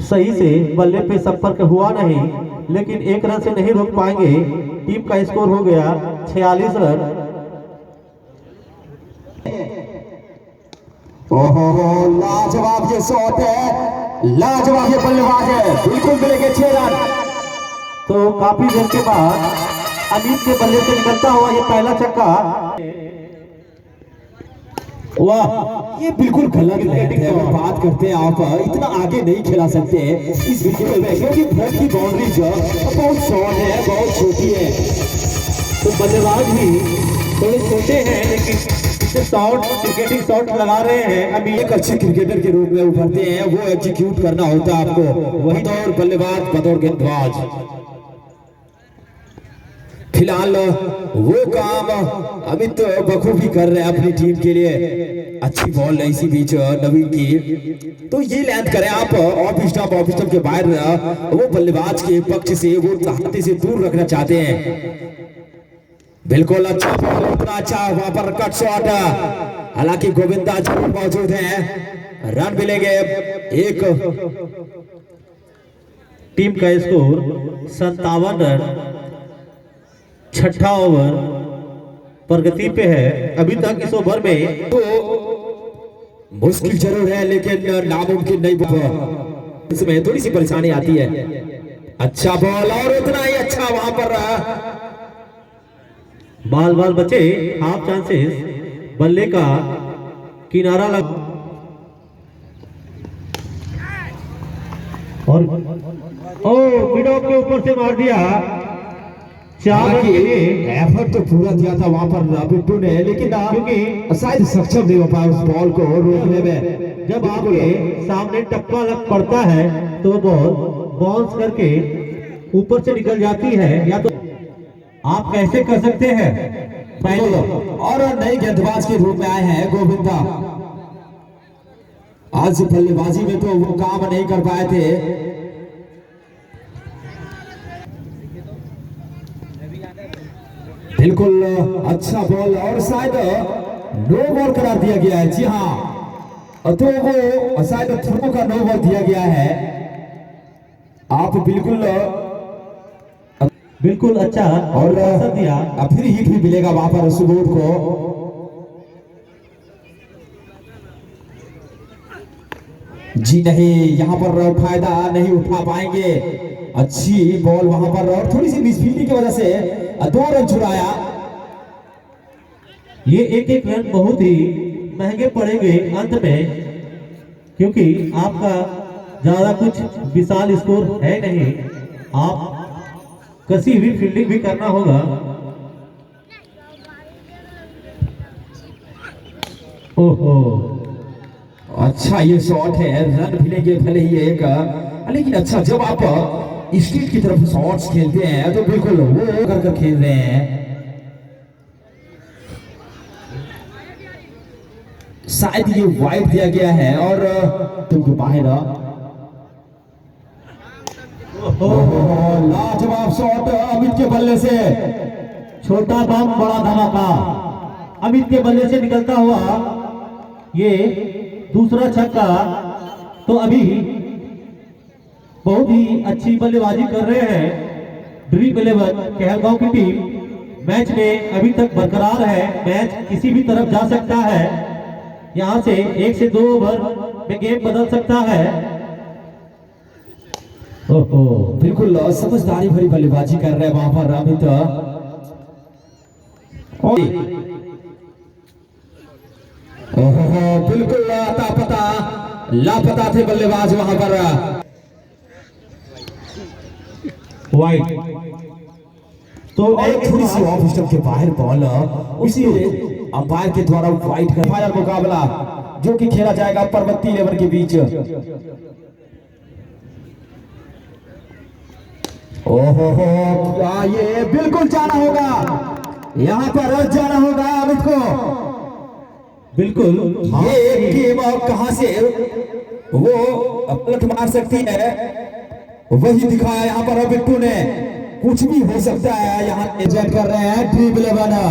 सही से बल्ले पे संपर्क हुआ नहीं, लेकिन एक रन से नहीं रोक पाएंगे। टीम का स्कोर हो गया 46 रन। ओहो, लाजवाब ये शॉट है, लाजवाब ये बल्लेबाज है। बिल्कुल मिलेंगे 6 रन। तो काफी देर के बाद अमित के बल्ले से निकलता हुआ ये पहला छक्का। वाह, ये बिल्कुल गलत लेंथ है। अगर बात करते हैं आप इतना आगे नहीं खिला सकते इस विकेट में, क्योंकि फ्रंट की बाउंड्री बहुत शॉर्ट है, बहुत छोटी है। तो बल्लेबाज भी थोड़े छोटे हैं, लेकिन इसे शॉट क्रिकेटिंग शॉट लगा रहे हैं। अभी एक अच्छे क्रिकेटर के रूप में उभरते हैं, वो एग्जीक्यूट करना होता है आपको, वही बतौर बल्लेबाज, बतौर गेंदबाज। फिलहाल वो काम अमित बखूबी कर रहे हैं अपनी टीम के लिए। अच्छी बॉल है इसी बीच नवीन की। तो ये लेंथ करें आप ऑफ स्टंप के बाहर वो बल्लेबाज के पक्ष से वो चाहते से दूर रखना चाहते हैं। बिल्कुल अच्छा बॉल, उतना अच्छा वहां पर कट शॉट। हालांकि गोविंदा जरूर मौजूद है। रन मिलेंगे एक। टीम का स्कोर 57 रन। छठा ओवर प्रगति पे है अभी तक इस ओवर में। तो मुश्किल जरूर है, लेकिन नामुमकिन नहीं। इसमें थोड़ी सी परेशानी आती है। अच्छा बॉल और उतना ही अच्छा वहां पर बाल बचे। हाफ चांसेस, बल्ले का किनारा लग और मिड ऑफ के ऊपर से मार दिया। 4 रन के लिए एफर्ट तो पूरा दिया था वहां पर बिट्टू ने, लेकिन क्योंकि शायद सक्षम नहीं हो पाया उस बॉल को रोकने में। जब आपके सामने टप्पा लग पड़ता है तो बॉल बाउंस करके ऊपर से निकल जाती है, या तो आप कैसे कर सकते हैं पहले। और नए गेंदबाज के रूप में आए हैं गोविंदा। आज बल्लेबाजी में तो वो काम नहीं कर पाए थे। बिल्कुल अच्छा बॉल और शायद नो बॉल करार दिया गया है। जी हाँ, तो वो शायद थ्रो का नो बॉल दिया गया है। आप बिल्कुल अच्छा और दिया। फिर हिट भी मिलेगा वहां पर सुबोध को। जी नहीं, यहाँ पर फायदा नहीं उठा पाएंगे। अच्छी बॉल वहां पर और थोड़ी सी मिसफील्डिंग की वजह से 2 रन चुराया। ये एक रन बहुत ही महंगे पड़ेंगे अंत में, क्योंकि आपका ज्यादा कुछ विशाल स्कोर है नहीं। आप कसी हुई फील्डिंग भी करना होगा। ओहो, अच्छा ये शॉट है, रन भी लेंगे भले ही एक, लेकिन अच्छा जब आप स्ट्रीट की तरफ शॉट्स खेलते हैं तो बिल्कुल वो कर खेल रहे हैं। शायद ये वाइड दिया गया है और तुमको बाहर लाजवाब शॉट अमित के बल्ले से, छोटा बम बड़ा धमाका, अमित के बल्ले से निकलता हुआ ये दूसरा छक्का। तो अभी बहुत ही अच्छी बल्लेबाजी कर रहे हैं ड्रीम 11 कहलगांव की टीम। मैच में अभी तक बरकरार है, मैच किसी भी तरफ जा सकता है, यहां से 1 से 2 ओवर में गेम बदल सकता है। ओहो बिल्कुल समझदारी भरी बल्लेबाजी कर रहे हैं वहां पर अमित। ओहो बिल्कुल लापता थे बल्लेबाज वहां पर। वाइड तो एक थोड़ी सी ऑफ स्टंप के बाहर बॉल, उसी अंपायर के द्वारा वाइड का फाइनल मुकाबला जो कि खेला जाएगा पर्वती 11 के बीच। ओहो क्या ये बिल्कुल जाना होगा, यहाँ पर जाना होगा अमित को। बिल्कुल ये गेम कहां से वो पलट मार सकती है वही दिखाया यहाँ पर बिट्टू ने। कुछ भी हो सकता है, यहाँ एजेंट कर रहे हैं ड्रीम 11।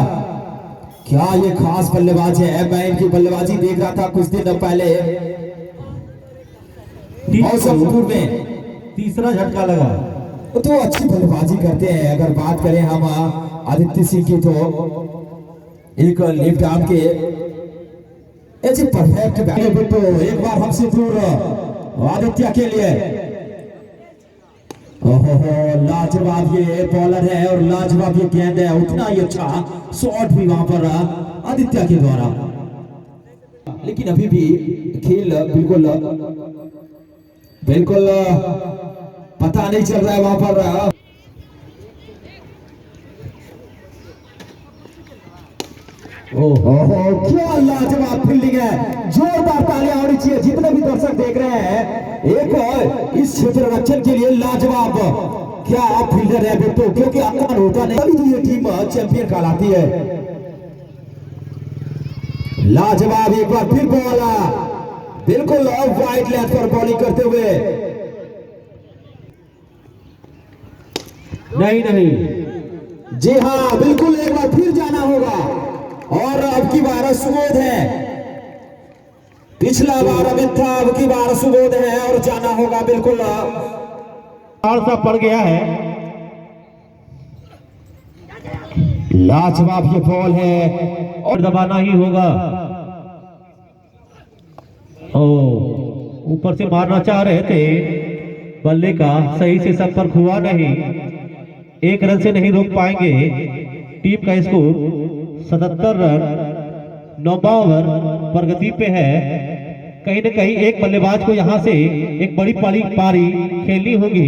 क्या ये खास बल्लेबाज है, मैं इनकी बल्लेबाजी देख रहा था कुछ दिन पहले मौसमपुर में। तीसरा झटका लगा तो अच्छी बल्लेबाजी करते हैं। अगर बात करें हम आदित्य सिंह की तो एक लेफ्ट आर्म के ऐसे परफेक्ट बिट्टू, एक बार हमसे दूर आदित्य के लिए। ओहो लाजवाब ये बॉलर है और लाजवाब ये गेंद है, उतना ही अच्छा शॉट भी वहां पर आदित्य के द्वारा। लेकिन अभी भी खेल बिल्कुल पता नहीं चल रहा है वहां पर। ओहो क्या लाजवाब फील्डिंग है, जोरदार तालियां होनी चाहिए जितने भी दर्शक देख रहे हैं। एक और इस क्षेत्र रक्षण के लिए लाजवाब क्या आप फील्डर है बिट्टू, क्योंकि आसान होता नहीं तभी तो ये टीम चैंपियन कहलाती है। लाजवाब एक बार फिर बॉल बिल्कुल वाइड लेंथ पर बॉलिंग करते हुए। नहीं जी हाँ बिल्कुल एक बार फिर जाना होगा और अब की बार सुबोध है। पिछला बार अमित था, अब की बार सुबोध है और जाना होगा बिल्कुल। सा पड़ गया है, लाजवाब ये बॉल है और दबाना ही होगा। ओ ऊपर से मारना चाह रहे थे, बल्ले का सही से संपर्क हुआ नहीं, 1 रन से नहीं रोक पाएंगे। टीम का स्कोर 77 रन 9 ओवर प्रगति पे है। कहीं न कहीं एक बल्लेबाज को यहां से एक बड़ी पारी खेलनी होगी,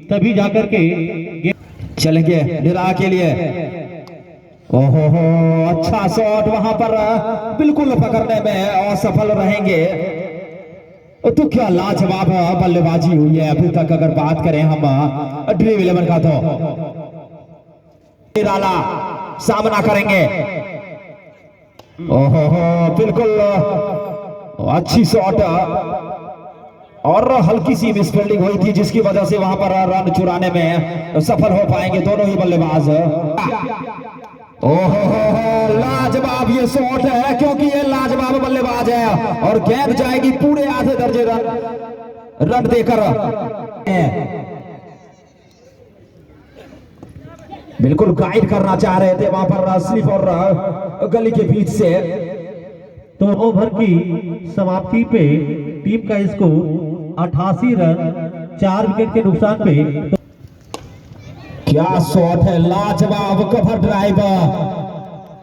तभी जाकर के चलेंगे निरा के लिए। ओहो अच्छा शॉट वहां पर बिल्कुल पकड़ने में असफल रहेंगे। तो क्या लाजवाब बल्लेबाजी हुई है अभी तक। अगर बात करें हम ड्रीम 11 का तो निराला सामना करेंगे। ओहो बिल्कुल अच्छी शॉट और हल्की सी मिसफील्डिंग हुई थी जिसकी वजह से वहां पर रन चुराने में सफल हो पाएंगे दोनों ही बल्लेबाज। ओहो लाजवाब ये शॉट है क्योंकि ये लाजवाब बल्लेबाज है और गेंद जाएगी पूरे आधे दर्जे रन देकर। बिल्कुल गाइड करना चाह रहे थे वहां पर स्लिप और गली के बीच से। तो ओवर की समाप्ति पे टीम का स्कोर 88 रन 4 विकेट के नुकसान पे। क्या शॉट है, लाजवाब कवर ड्राइव।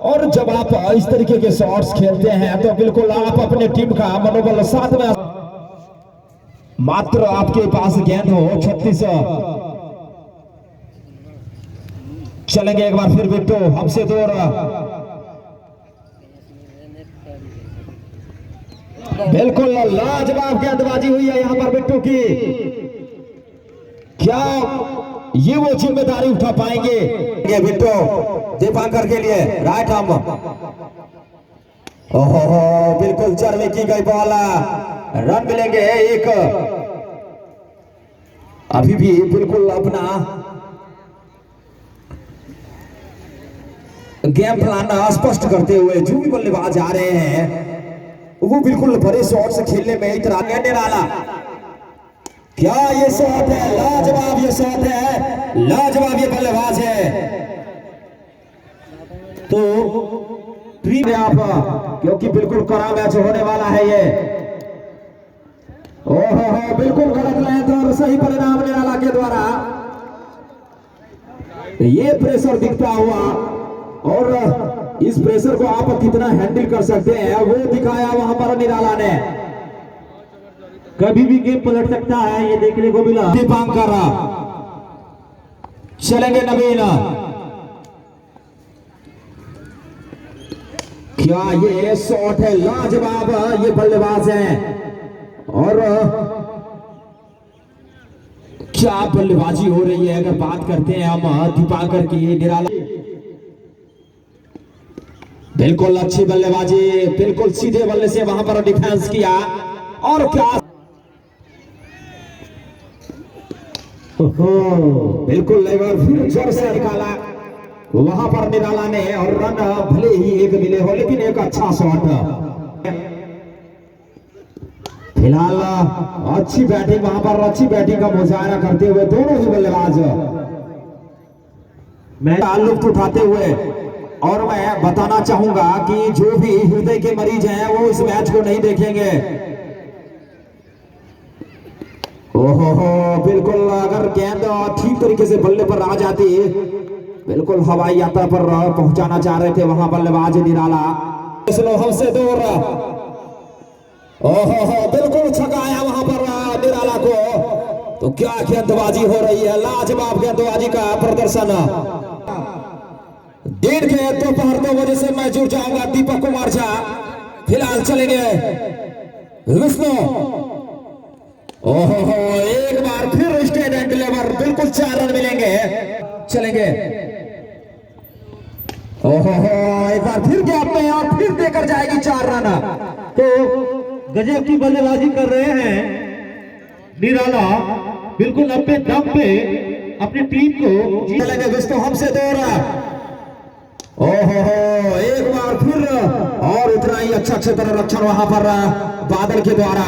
और जब आप इस तरीके के शॉट्स खेलते हैं तो बिल्कुल आप अपने टीम का मनोबल साथ में, मात्र आपके पास गेंद हो 36। चलेंगे एक बार फिर बिट्टू हमसे दूर। बिल्कुल लाजवाब गेंदबाजी हुई है यहाँ पर बिट्टू की। क्या ये वो जिम्मेदारी उठा पाएंगे ये बिट्टू दीपांकर के लिए? राइट आर्म, ओहो बिल्कुल चरवे की गई बॉल, रन मिलेंगे एक। अभी भी बिल्कुल अपना गेम प्लान स्पष्ट करते हुए जो भी बल्लेबाज आ रहे हैं वो बिल्कुल बड़े शॉट से खेलने में इतना निराला। क्या ये शॉट है, लाजवाब ये शॉट है, लाजवाब ये बल्लेबाज है। तो टीम आप क्योंकि बिल्कुल कड़ा मैच होने वाला है ये। ओहो बिल्कुल गलत लेंथ और सही परिणाम निराला के द्वारा ये प्रेशर दिखता हुआ, और इस प्रेशर को आप कितना हैंडल कर सकते हैं वो दिखाया वहां पर निराला ने। कभी भी गेम पलट सकता है, ये देखने को मिला। दीपांकर चलेंगे नवीन, क्या ये शॉट है, लाजवाब ये बल्लेबाज है। और क्या बल्लेबाजी हो रही है, अगर बात करते हैं हम दीपांकर की। निराला बिल्कुल अच्छी बल्लेबाजी, बिल्कुल सीधे बल्ले से वहां पर डिफेंस किया। और क्या बिल्कुल लेवर फिर जोर से निकाला वहां पर निराला ने, और रन भले ही एक मिले हो लेकिन एक अच्छा शॉट। फिलहाल अच्छी बैटिंग वहां पर, अच्छी बैटिंग का मुजाहरा करते हुए दोनों ही बल्लेबाज मैं लुत्फ उठाते हुए। और मैं बताना चाहूंगा कि जो भी हृदय के मरीज हैं वो इस मैच को नहीं देखेंगे। ओहो बिल्कुल अगर गेंद ठीक तरीके से बल्ले पर आ जाती, बिल्कुल हवाई यात्रा पर पहुंचाना चाह रहे थे वहां बल्लेबाज निराला। हमसे दूर, ओहो बिल्कुल छकाया वहां पर निराला को। तो क्या गेंदबाजी हो रही है, लाजवाब गेंदबाजी का प्रदर्शन। दिन के दोपहर 2 बजे से मैं जुड़ जाऊंगा दीपक कुमार झा। फिलहाल चलेंगे विष्णु, ओहो एक बार फिर स्टेट एंड लेवर, बिल्कुल 4 रन मिलेंगे। चलेंगे ओहो एक बार फिर गैप में और फिर देकर जाएगी 4 रन। तो गजब की बल्लेबाजी कर रहे हैं निराला, बिल्कुल अपने दम पे अपनी टीम को। चलेंगे विष्णु हमसे दूर, ओहो एक बार फिर, और उतना ही अच्छा क्षेत्र रक्षण वहां पर बादल के द्वारा।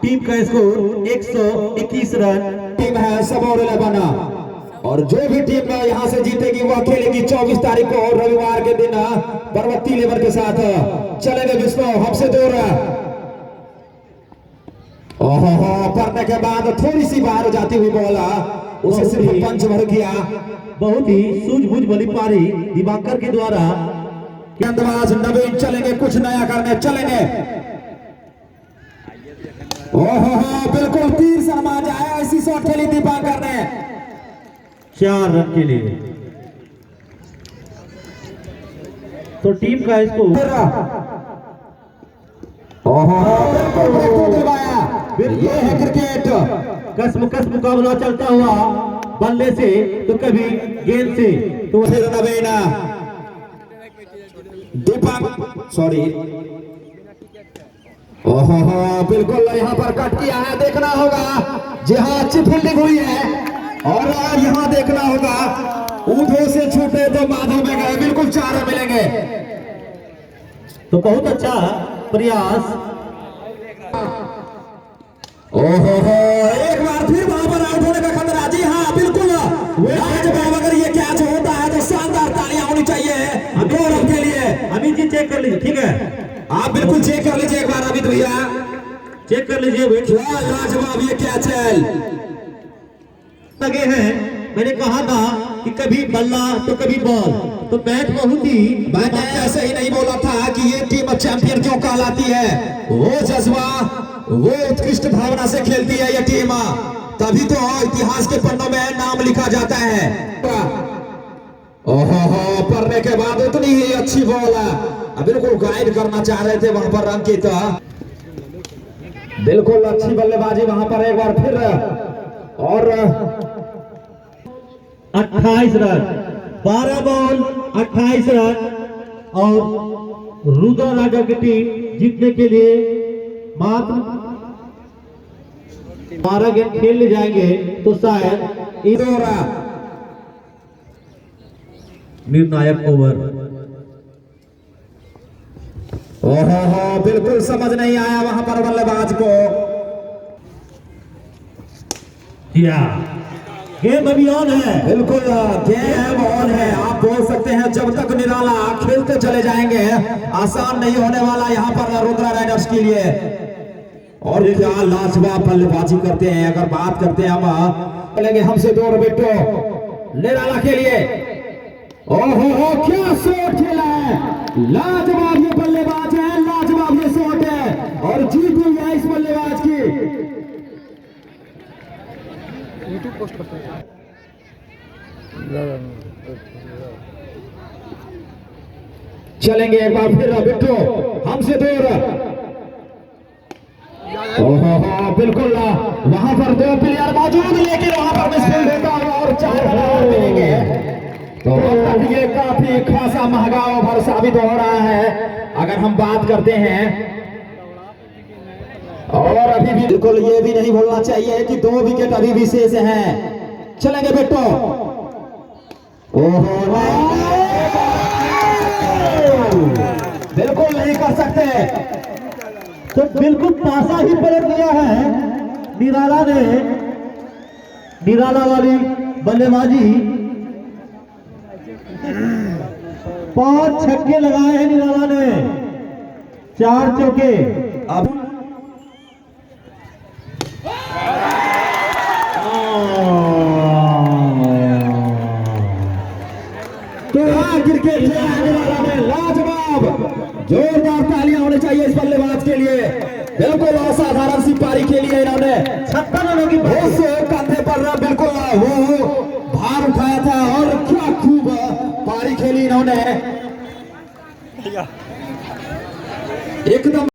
टीम का स्कोर 121 रन। टीम है सबोर 11, और जो भी टीम यहां से जीतेगी वह खेलेगी 24 तारीख को रविवार के दिन पर्वती लेवर के साथ। चलेंगे विष्णु हमसे दूर, ओहो पड़ने के बाद थोड़ी सी बाहर जाती हुई बॉल, उसे सिर्फ पंच भर किया। बहुत ही सूझबूझ भली पारी दीपांकर के द्वारा। गेंदबाज नवीन चलेंगे कुछ नया करने, चलेंगे। ओहो बिल्कुल तीर शर्मा जाए ऐसी शॉट खेली दीपांकर ने 4 रन के लिए। तो टीम का स्कोर, ओहो बिल्कुल दिलवाया। ये है क्रिकेट, कसम मुकाबला चलता हुआ, बल्ले से तो कभी गेंद से। तो फिर नवीन दीपक, सॉरी, ओहो बिल्कुल यहाँ पर कट किया है, देखना होगा। जी हाँ अच्छी फील्डिंग हुई है, और यहाँ देखना होगा ऊँटों से छूटे तो माधव में गए, बिल्कुल 4 रन मिलेंगे। तो बहुत अच्छा प्रयास। ओहो एक बार फिर वहां पर आउट होने का खतरा। जी हाँ बिल्कुल लाजवाब, अगर ये कैच होता है तो शानदार तालियां होनी चाहिए गौरव के लिए। अमित जी चेक कर लीजिए, ठीक है, आप बिल्कुल चेक कर लीजिए एक बार अमित भैया, चेक कर लीजिए। क्या लाजवाब ये कैच है। लगे हैं, मैंने कहा था कि कभी बल्ला तो कभी बॉल, तो मैच बहुत ही। मैंने ऐसे ही नहीं बोला था कि ये टीम चैंपियन क्यों कहलाती है, वो जज्बा, वो उत्कृष्ट भावना से खेलती है ये टीम, तभी तो इतिहास के पन्नों में नाम लिखा जाता है। ओहो पढ़ने के बाद इतनी ही अच्छी बॉल, बिल्कुल गाइड करना चाह रहे थे वहां पर अंकित। बिल्कुल अच्छी बल्लेबाजी वहां पर एक बार फिर। और 28 रन, 12 बॉल 28 रन। और रुद्र राजा की टीम जीतने के लिए मात्र 12 गेंद खेल ले जाएंगे तो शायद इस निर्णायक ओवर। ओहो, बिल्कुल समझ नहीं आया वहां पर बल्लेबाज को। गेम अभी ऑन है। बिल्कुल गेम ऑन है। आप बोल सकते हैं जब तक निराला खेलते चले जाएंगे आसान नहीं होने वाला यहाँ पर रुद्रा राइडर्स के लिए। और क्या लाजवाब बल्लेबाजी करते हैं। अगर बात करते हैं हम चलेंगे हमसे दो बेटो निराला के लिए। ओहो, क्या शॉट खेला है। लाजवाब ये बल्लेबाज है, लाजवाब ये शॉट है और जीत हुई है इस बल्लेबाज की। चलेंगे एक बार फिर बिट्टू हमसे दूर। ओहो, बिल्कुल वहां पर 2 प्लेयर मौजूद लेकिन वहां पर मिसफील्ड होता है और 4 रन मिलेंगे। तो ये काफी खासा महंगा ओवर साबित हो रहा है अगर हम बात करते हैं। और अभी भी बिल्कुल ये भी नहीं भूलना चाहिए कि 2 विकेट अभी भी शेष हैं। चलेंगे बेटो। ओहो, बिल्कुल नहीं कर सकते। तो बिल्कुल पासा ही पलट दिया है निराला ने। निराला वाली बल्लेबाजी, 5 छक्के लगाए हैं निराला ने, 4 चौके। अब क्रिकेट निराला ने लाजवाब जोरदार तालियां होनी चाहिए इस बल्लेबाज के लिए। बिल्कुल असाधारण सी पारी के लिए इन्होंने 56 रनों की कंधे पर बिल्कुल वो भार उठाया था और क्या खूब पारी खेली इन्होंने एकदम।